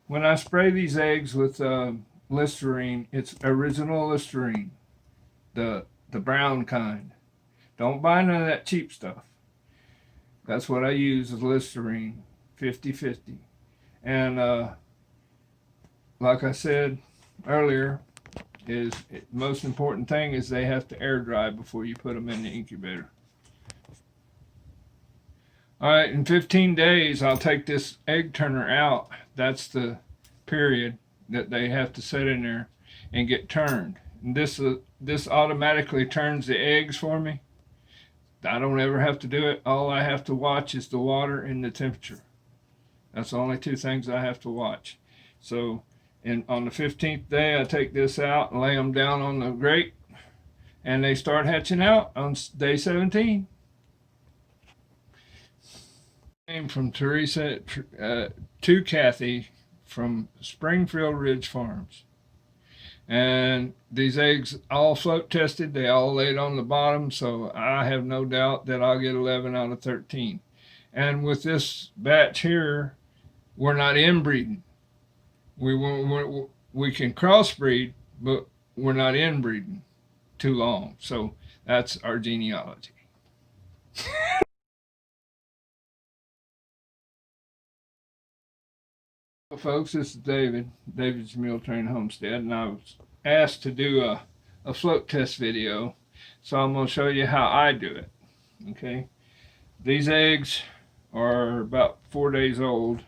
When I spray these eggs with Listerine, it's original Listerine, the brown kind. Don't buy none of that cheap stuff. That's what I use is Listerine, 50/50. And like I said earlier, most important thing is they have to air dry before you put them in the incubator. All right, in 15 days, I'll take this egg turner out. That's the period that they have to sit in there and get turned. And this automatically turns the eggs for me. I don't ever have to do it. All I have to watch is the water and the temperature. That's the only two things I have to watch. So, on the 15th day, I take this out and lay them down on the grate, and they start hatching out on day 17. Came from Teresa to Kathy from Springfield Ridge Farms. And these eggs all float tested. They all laid on the bottom, so I have no doubt that I'll get 11 out of 13. And with this batch here, we're not inbreeding. We can crossbreed, but we're not inbreeding too long. So that's our genealogy. Well, folks, this is David's Mule Train Homestead, and I was asked to do a float test video, so I'm going to show you how I do it. Okay, these eggs are about 4 days old,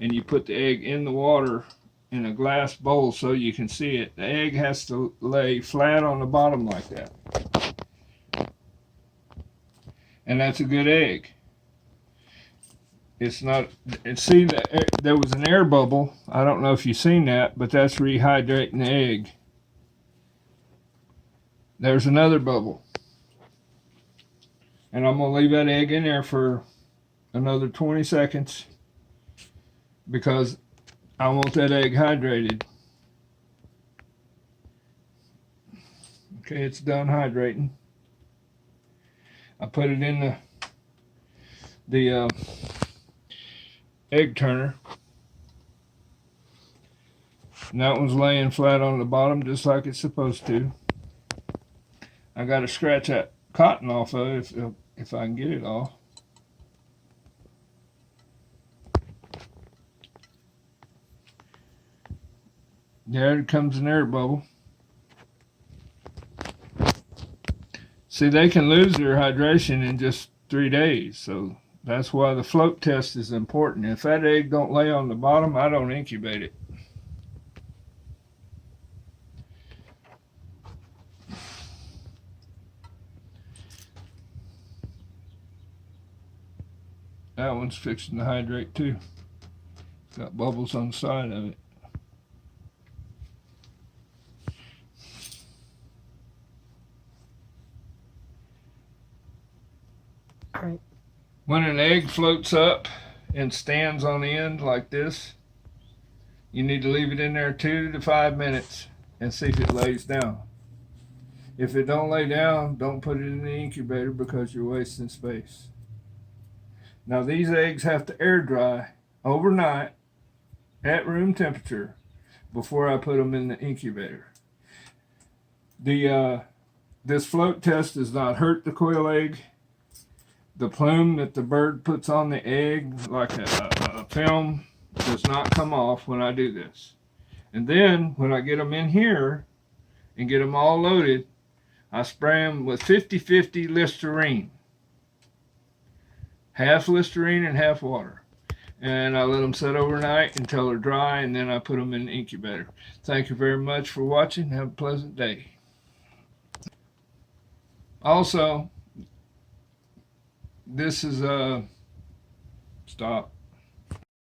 and you put the egg in the water in a glass bowl so you can see it. The egg has to lay flat on the bottom like that, and that's a good egg. It's not, and see that there was an air bubble. I don't know if you've seen that, but that's rehydrating the egg. There's another bubble. And I'm going to leave that egg in there for another 20 seconds because I want that egg hydrated. Okay, it's done hydrating. I put it in the egg turner. And that one's laying flat on the bottom just like it's supposed to. I got to scratch that cotton off of it if I can get it off. There comes an air bubble. See, they can lose their hydration in just 3 days, so that's why the float test is important. If that egg don't lay on the bottom, I don't incubate it. That one's fixing to hydrate too. It's got bubbles on the side of it. All right. When an egg floats up and stands on the end like this, you need to leave it in there 2 to 5 minutes and see if it lays down. If it don't lay down, don't put it in the incubator because you're wasting space. Now these eggs have to air dry overnight at room temperature before I put them in the incubator. This float test does not hurt the quail egg. The plume that the bird puts on the egg, like a film, does not come off when I do this. And then when I get them in here and get them all loaded, I spray them with 50/50 Listerine. Half Listerine and half water. And I let them sit overnight until they're dry, and then I put them in the incubator. Thank you very much for watching. Have a pleasant day. Also, this is a stop.